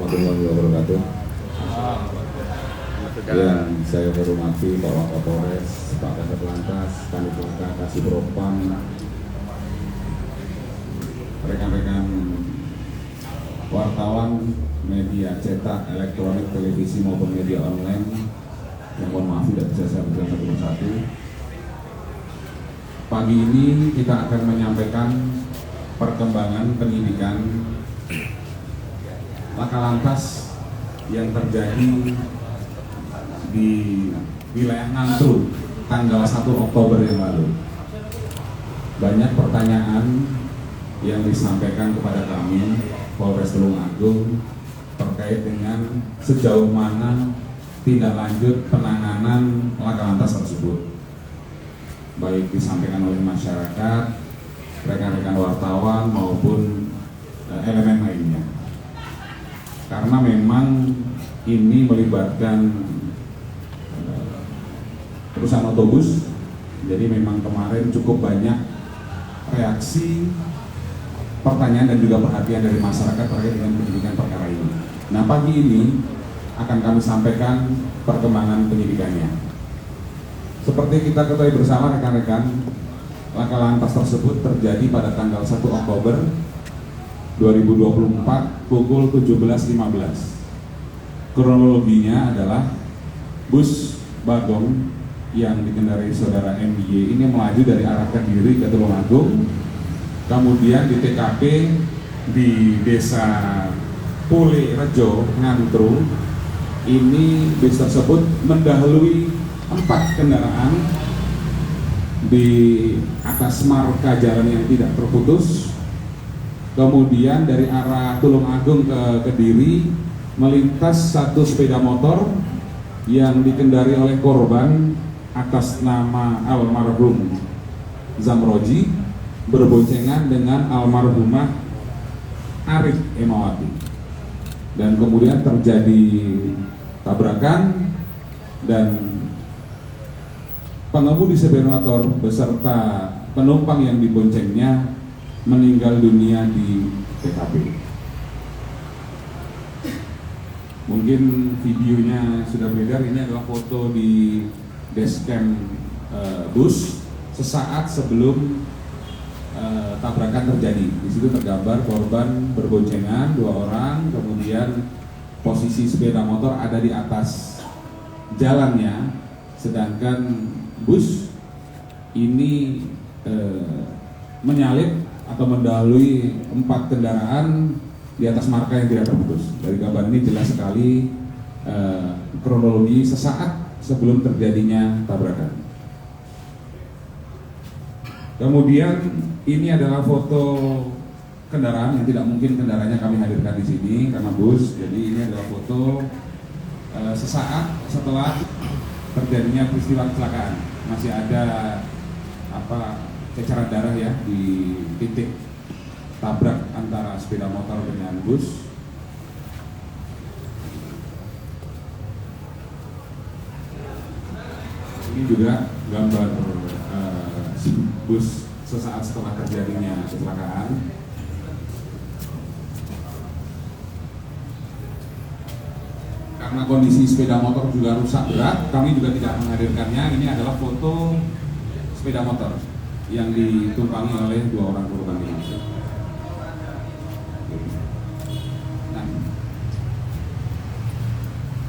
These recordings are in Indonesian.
warahmatullahi wabarakatuh. Yang saya hormati Pak Wakapolres, Pak Kasat Lantas, Kanit Laka, Kasih Propam, rekan-rekan wartawan, media cetak, elektronik, televisi maupun media online, yang mohon maaf tidak bisa saya berikan satu persatu. Pagi ini kita akan menyampaikan perkembangan penyidikan laka lantas yang terjadi di wilayah Ngantru tanggal 1 Oktober yang lalu. Banyak pertanyaan yang disampaikan kepada kami Polres Tulungagung terkait dengan sejauh mana tindak lanjut penanganan laka lantas tersebut, baik disampaikan oleh masyarakat, rekan-rekan wartawan maupun elemen lainnya. Karena memang ini melibatkan perusahaan otobus, jadi memang kemarin cukup banyak reaksi, pertanyaan dan juga perhatian dari masyarakat terkait dengan penyidikan perkara ini. Nah, pagi ini akan kami sampaikan perkembangan penyidikannya. Seperti kita ketahui bersama rekan-rekan, laka lantas tersebut terjadi pada tanggal 1 Oktober 2024 pukul 17.15. Kronologinya adalah bus Bagong yang dikendarai saudara MY ini melaju dari arah Kediri ke Tulungagung, kemudian di TKP di Desa Pule Rejo, Ngantru, ini bus tersebut mendahului 4 kendaraan di atas marka jalan yang tidak terputus. Kemudian dari arah Tulungagung ke Kediri melintas satu sepeda motor yang dikendari oleh korban atas nama almarhum Zamroji berboncengan dengan almarhumah Arif Emawati, dan kemudian terjadi tabrakan dan pengemudi sepeda motor beserta penumpang yang diboncengnya meninggal dunia di TKP. Mungkin videonya sudah beredar. Ini adalah foto di dashcam bus sesaat sebelum tabrakan terjadi. Di situ tergambar korban berboncengan 2 orang, kemudian posisi sepeda motor ada di atas jalannya, sedangkan bus ini menyalip atau mendahului 4 kendaraan di atas marka yang tidak terputus. Dari gambar ini jelas sekali kronologi sesaat sebelum terjadinya tabrakan. Kemudian ini adalah foto kendaraan yang tidak mungkin kendaraannya kami hadirkan di sini karena bus. Jadi ini adalah foto sesaat setelah terjadinya peristiwa kecelakaan. Masih ada ceceran darah ya di titik tabrak antara sepeda motor dengan bus. Ini juga gambar bus sesaat setelah terjadinya kecelakaan. Karena kondisi sepeda motor juga rusak berat, kami juga tidak menghadirkannya. Ini adalah foto sepeda motor yang ditumpangi oleh 2 orang korban ini.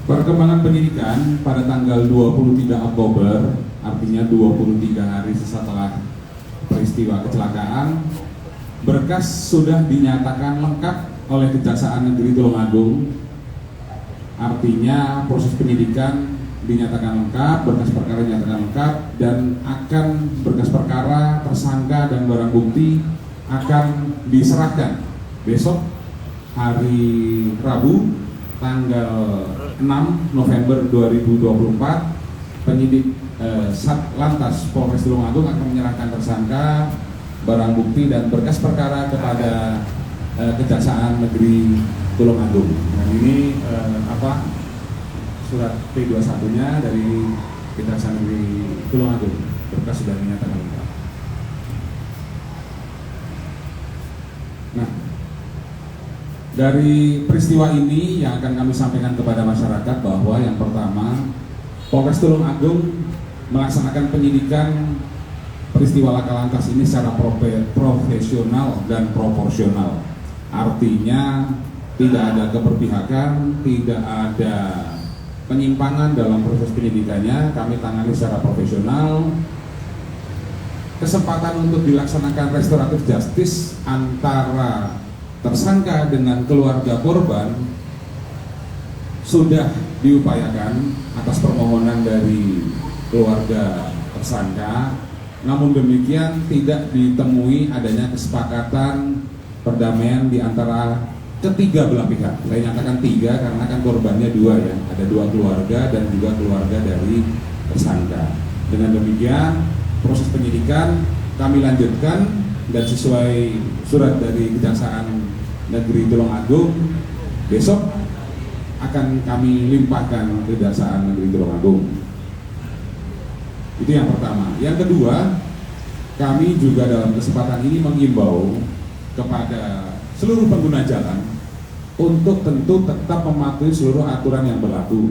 Perkembangan penyidikan pada tanggal 23 Oktober, artinya 23 hari setelah peristiwa kecelakaan, berkas sudah dinyatakan lengkap oleh Kejaksaan Negeri Tulungagung. Artinya proses penyidikan dinyatakan lengkap, berkas perkara dinyatakan lengkap, dan akan berkas perkara, tersangka, dan barang bukti akan diserahkan besok hari Rabu tanggal 6 November 2024. Penyidik Satlantas Polres Tulungagung akan menyerahkan tersangka, barang bukti, dan berkas perkara kepada Kejaksaan Negeri Tulungagung. Dan ini surat P21-nya dari Kejaksaan Negeri Tulungagung. Berkas sudah dinyatakan lengkap. Nah, Dari peristiwa ini yang akan kami sampaikan kepada masyarakat bahwa yang pertama, Polres Tulungagung melaksanakan penyidikan peristiwa laka lantas ini secara profesional dan proporsional. Artinya tidak ada keberpihakan, tidak ada penyimpangan dalam proses penyidikannya. Kami tangani secara profesional. Kesempatan untuk dilaksanakan restoratif justice antara tersangka dengan keluarga korban sudah diupayakan atas permohonan dari keluarga tersangka. Namun demikian tidak ditemui adanya kesepakatan perdamaian di antara ketiga belah pihak. Saya nyatakan tiga karena kan korbannya dua ya, ada dua keluarga dan juga keluarga dari tersangka. Dengan demikian proses penyidikan kami lanjutkan dan sesuai surat dari Kejaksaan Negeri Tulungagung besok akan kami limpahkan ke Kejaksaan Negeri Tulungagung. Itu yang pertama. Yang kedua, kami juga dalam kesempatan ini mengimbau kepada seluruh pengguna jalan untuk tentu tetap mematuhi seluruh aturan yang berlaku,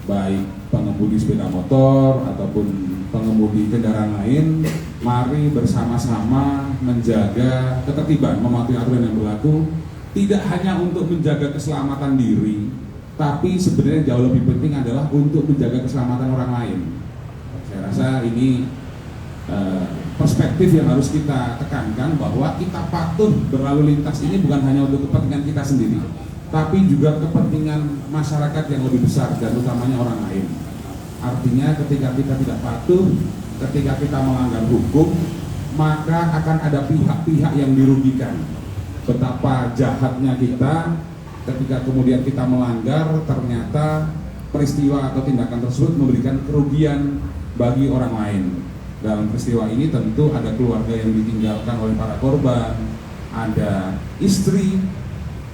baik pengemudi sepeda motor ataupun pengemudi kendaraan lain. Mari bersama-sama menjaga ketertiban, mematuhi aturan yang berlaku, tidak hanya untuk menjaga keselamatan diri, tapi sebenarnya jauh lebih penting adalah untuk menjaga keselamatan orang lain. Saya rasa ini perspektif yang harus kita tekankan, bahwa kita patuh berlalu lintas ini bukan hanya untuk kepentingan kita sendiri, tapi juga kepentingan masyarakat yang lebih besar dan utamanya orang lain. Artinya ketika kita tidak patuh, ketika kita melanggar hukum, maka akan ada pihak-pihak yang dirugikan. Betapa jahatnya kita ketika kemudian kita melanggar, ternyata peristiwa atau tindakan tersebut memberikan kerugian bagi orang lain. Dalam peristiwa ini tentu ada keluarga yang ditinggalkan oleh para korban, ada istri,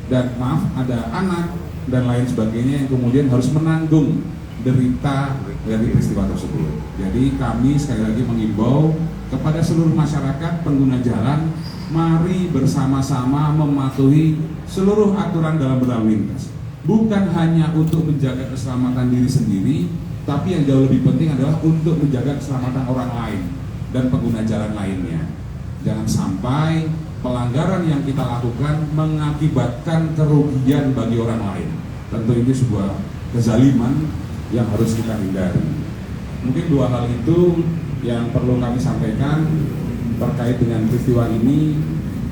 dan ada anak dan lain sebagainya yang kemudian harus menanggung derita dari peristiwa tersebut. Jadi kami sekali lagi mengimbau kepada seluruh masyarakat pengguna jalan, mari bersama-sama mematuhi seluruh aturan dalam berlalu lintas. Bukan hanya untuk menjaga keselamatan diri sendiri, tapi yang jauh lebih penting adalah untuk menjaga keselamatan orang lain dan pengguna jalan lainnya. Jangan sampai pelanggaran yang kita lakukan mengakibatkan kerugian bagi orang lain. Tentu ini sebuah kezaliman yang harus kita hindari. Mungkin dua hal itu yang perlu kami sampaikan terkait dengan peristiwa ini.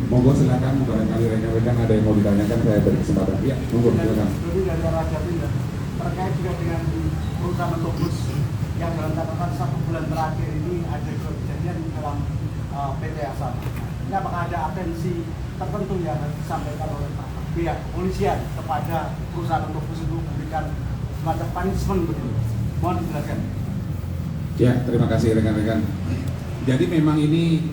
Monggo silakan, barangkali rekan-rekan ada yang mau ditanyakan, saya beri kesempatan. Ya, monggo silakan. Jadi dari Raja Pindah terkait juga dengan perusahaan otobus yang dalam catatan 1 bulan terakhir ini ada kejadian dalam PT Asal. Ini apakah ada atensi tertentu yang harus disampaikan oleh pihak kepolisian kepada perusahaan otobus untuk memberikan semacam punishment begitu? Mohon dijelaskan. Ya, terima kasih rekan-rekan. Jadi memang ini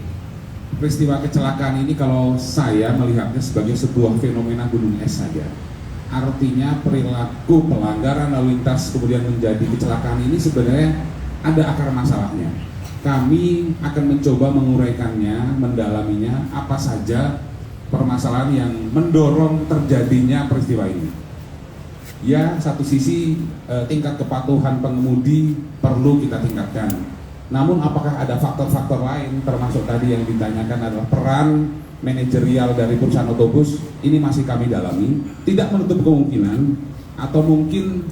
peristiwa kecelakaan ini kalau saya melihatnya sebagai sebuah fenomena gunung es saja. Artinya perilaku pelanggaran lalu lintas kemudian menjadi kecelakaan ini sebenarnya ada akar masalahnya. Kami akan mencoba menguraikannya, mendalaminya, apa saja permasalahan yang mendorong terjadinya peristiwa ini. Ya, satu sisi tingkat kepatuhan pengemudi perlu kita tingkatkan. Namun apakah ada faktor-faktor lain, termasuk tadi yang ditanyakan adalah peran manajerial dari perusahaan otobus, ini masih kami dalami. Tidak menutup kemungkinan atau mungkin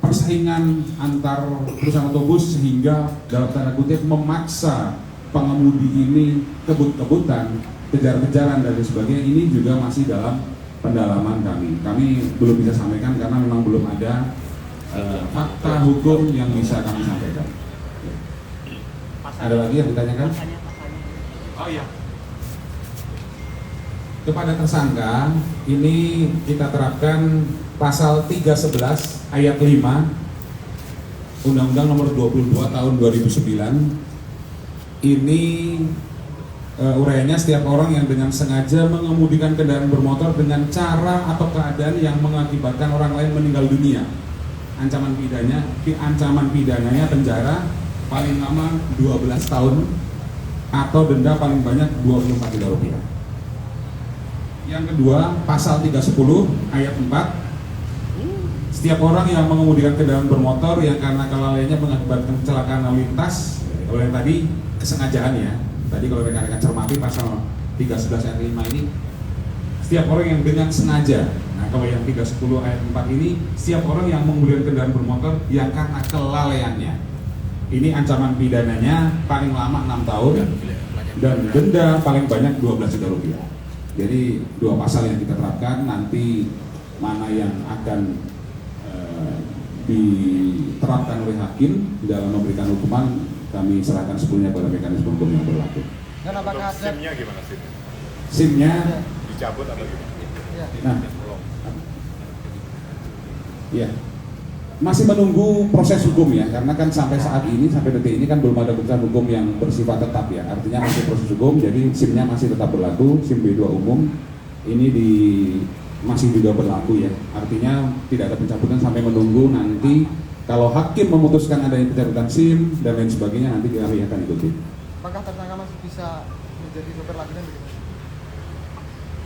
persaingan antar perusahaan otobus sehingga dalam tanda kutip memaksa pengemudi ini kebut-kebutan, kejar-kejaran dan sebagainya, ini juga masih dalam pendalaman kami. Kami belum bisa sampaikan karena memang belum ada fakta hukum yang bisa kami sampaikan. Ada lagi yang ditanyakan? Oh iya. Kepada tersangka ini kita terapkan pasal 311 ayat 5 Undang-Undang Nomor 22 Tahun 2009. Ini uraiannya setiap orang yang dengan sengaja mengemudikan kendaraan bermotor dengan cara atau keadaan yang mengakibatkan orang lain meninggal dunia, ancaman pidananya penjara paling lama 12 tahun atau denda paling banyak 24 juta rupiah. Yang kedua, pasal 310 ayat 4. Setiap orang yang mengemudikan kendaraan bermotor yang karena kelalaiannya mengakibatkan kecelakaan lalu lintas, kalau yang tadi kesengajaan ya. Tadi kalau rekan-rekan cermati pasal 311 ayat 5 ini, setiap orang yang dengan sengaja. Nah, kalau yang 310 ayat 4 ini, setiap orang yang mengemudikan kendaraan bermotor yang karena kelalaiannya. Ini ancaman pidananya paling lama 6 tahun dan denda paling banyak 12 juta rupiah. Jadi dua pasal yang kita terapkan, nanti mana yang akan diterapkan oleh hakim dalam memberikan hukuman, kami serahkan sepenuhnya pada mekanisme hukum yang berlaku. Dan apakah ada SIM-nya gimana sih? SIM-nya Dicabut atau gimana? nah, ya masih menunggu proses hukum ya, karena kan sampai saat ini, sampai detik ini kan belum ada keputusan hukum yang bersifat tetap ya. Artinya masih proses hukum, jadi SIM-nya masih tetap berlaku, SIM B2 umum ini masih juga berlaku ya. Artinya tidak ada pencabutan sampai menunggu nanti kalau hakim memutuskan adanya pencabutan SIM dan lain sebagainya, nanti kami akan ikuti. apakah tersangka masih bisa menjadi sopir lagi dan bagaimana?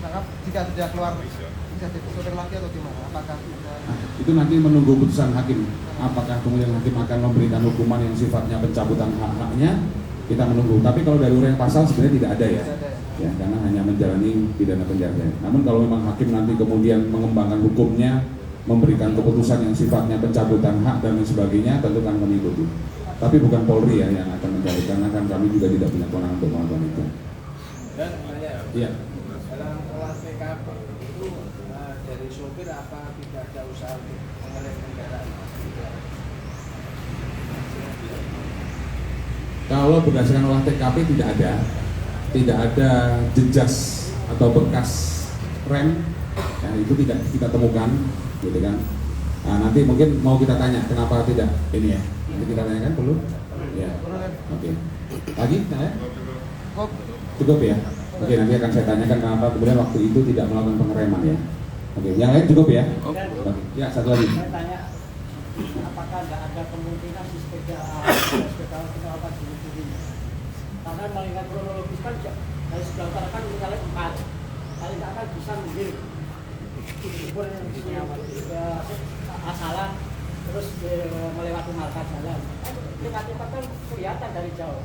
Tersangka jika sudah keluar bisa jadi sopir lagi atau gimana? Apakah bisa? Nah, itu nanti menunggu putusan hakim. Apakah kemudian hakim akan memberikan hukuman yang sifatnya pencabutan hak-haknya? Kita menunggu. Tapi kalau dari uraian pasal sebenarnya tidak ada ya. Tidak ada ya? Ya, karena hanya menjalani pidana penjara. Namun kalau memang hakim nanti kemudian mengembangkan hukumnya, memberikan keputusan yang sifatnya pencabutan hak dan lain sebagainya, tentu akan mengikuti. Tapi bukan Polri ya yang akan mencabut, karena kan kami juga tidak punya kewenangan untuk melakukan itu. Dan banyak Iya. dalam olah TKP itu dari sopir apa tidak ada usaha untuk mengerem kendaraan? Kalau berdasarkan olah TKP tidak ada jejas atau bekas rem, ya, itu tidak kita temukan, gitu kan. Nah, nanti mungkin mau kita tanya kenapa tidak ini ya, nanti kita tanyakan perlu, ya, oke. Lagi, saya Oh, cukup ya, oke nanti akan saya tanyakan kenapa kemudian waktu itu tidak melakukan pengereman ya. Oke, yang lain cukup ya. Oke. Ya satu lagi. Saya tanya, apakah tidak ada kemungkinan si sepeda pesawat ini? Karena melihat kronologis kan dari sebelah utara kan misalnya 4, paling tidak akan bisa menggil asalan terus melewati marka jalan. Cepat-cepat kan kelihatan dari jauh.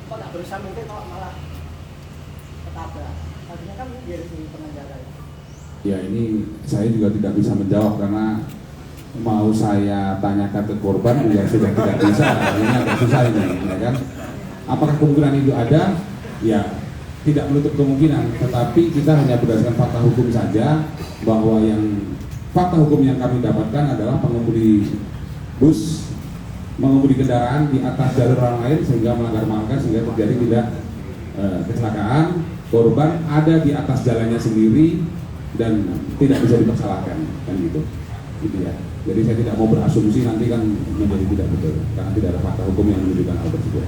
Kok tidak berusaha mungkin kok malah ketabrak? Artinya kan menggil di tengah jalan. Ya ini saya juga tidak bisa menjawab karena mau saya tanyakan ke korban juga sudah tidak bisa. Ini agak susah ini, ya kan? Apakah kemungkinan itu ada? Ya tidak menutup kemungkinan, tetapi kita hanya berdasarkan fakta hukum saja bahwa fakta hukum yang kami dapatkan adalah pengemudi bus mengemudi kendaraan di atas jalur orang lain sehingga melanggar marka sehingga terjadi tidak kecelakaan. Korban ada di atas jalannya sendiri dan tidak bisa dipersalahkan, kan gitu ya. Jadi saya tidak mau berasumsi nanti kan menjadi tidak betul karena tidak ada fakta hukum yang menunjukkan hal tersebut.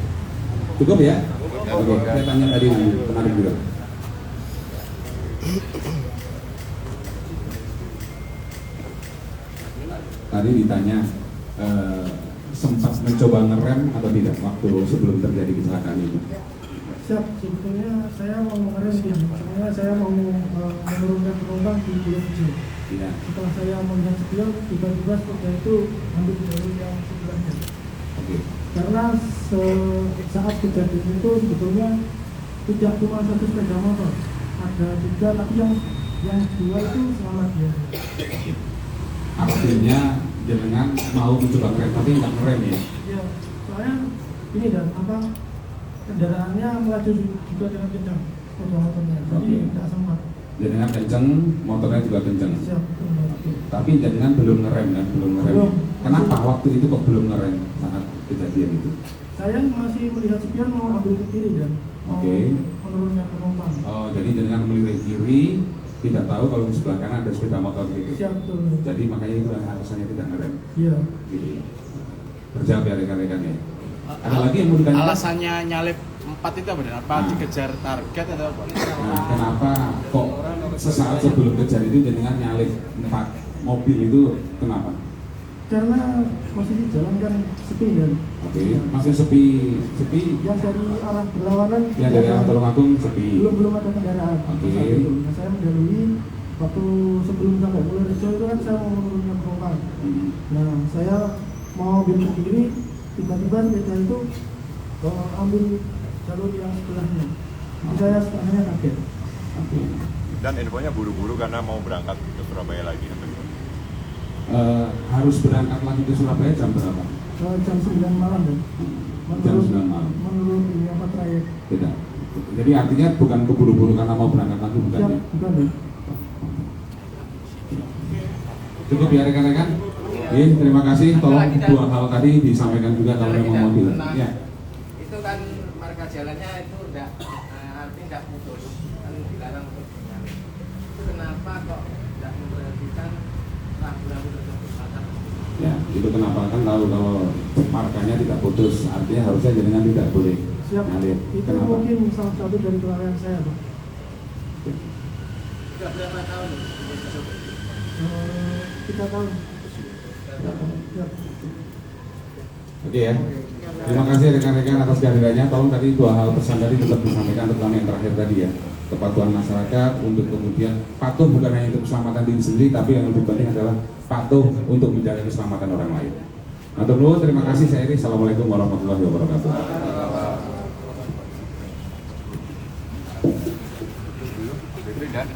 Cukup ya? Oke, saya tanya tadi menarik juga. Tadi ditanya sempat mencoba ngerem atau tidak waktu sebelum terjadi kecelakaan itu? Siap, sebetulnya saya mau mengerem dia, sebenarnya saya mau menurunkan penumpang di pulau kecil. Tidak. Setelah saya melihat spion, tiba-tiba sepeda itu ambil jalur yang sebelahnya. Oke. Karena saat kejadian itu sebetulnya tidak cuma satu sepeda motor, ada tiga, tapi yang dua itu selamat ya. Artinya jenengan mau mencoba ngerem tapi nggak ngerem ya? Ya, soalnya ini dan kendaraannya melaju juga dengan kencang, sepeda motornya, jadi Oke. tidak sempat. Jenengan kenceng, motornya juga kenceng. Siap, betul. Tapi jenengan belum ngerem kan? Belum ngerem. Belum. Kenapa waktu itu kok belum ngerem saat kejadian itu? Saya masih melihat spion mau ambil ke kiri dan mau Oke. menurunkan penumpang. Oh, jadi jenengan melirik kiri, tidak tahu kalau di sebelah kanan ada sepeda motor gitu. Siap, betul. Jadi makanya itu alasannya tidak ngerem. Iya. Gitu. Berjawab ya rekan-rekan ya. Ada lagi yang mau ditanyakan? Alasannya nyalip 4 itu apa? Apa Nah. dikejar target atau apa? Nah, kenapa kok sesaat sebelum kejadian itu jenengan nyalip 4 mobil itu kenapa? karena posisi jalan kan sepi kan. Oke, masih sepi. Yang dari arah berlawanan. Yang dari arah Tulungagung sepi. Belum ada kendaraan. Oke. Saat itu. Nah, saya mendahului waktu sebelum sampai Mulyorejo itu kan saya mau menurunnya penumpang. Nah, saya mau belok ke kiri, tiba-tiba sepeda itu ambil jalur yang sebelahnya. Jadi saya setengahnya kaget. Oke. Dan infonya buru-buru karena mau berangkat ke Surabaya lagi. Harus berangkat lagi ke Surabaya jam berapa? Jam 9 malam kan. Jam 9 malam. Menurut ini apa trayek? Tidak. Jadi artinya bukan keburu-buru karena mau berangkat lagi, bukan ya? Bukan ya. Cukup ya rekan-rekan. Terima kasih. Tolong dua hal tadi disampaikan juga kalau memang mau bilang. Ya. Itu kan marka jalannya itu udah artinya nggak putus, kan dilarang untuk menyalip. Itu kenapa kok nggak memperhatikan rambu-rambu tersebut? Ya, itu kenapa kan kalau markanya tidak putus, artinya harusnya jaringan tidak boleh Siap. ngalir. Itu Kenapa? mungkin salah satu dari kelalaian saya, Pak. Sudah berapa tahun menjadi sopir? 3 tahun. Ya. Oke ya. Terima kasih rekan-rekan atas kehadirannya. Tolong tadi dua hal pesan tadi tetap disampaikan, terutama yang terakhir tadi ya. Kepatuhan masyarakat untuk kemudian patuh bukan hanya untuk keselamatan diri sendiri, tapi yang lebih penting adalah patuh untuk menjaga keselamatan orang lain. Terima kasih. Saya Iri. Assalamualaikum warahmatullahi wabarakatuh.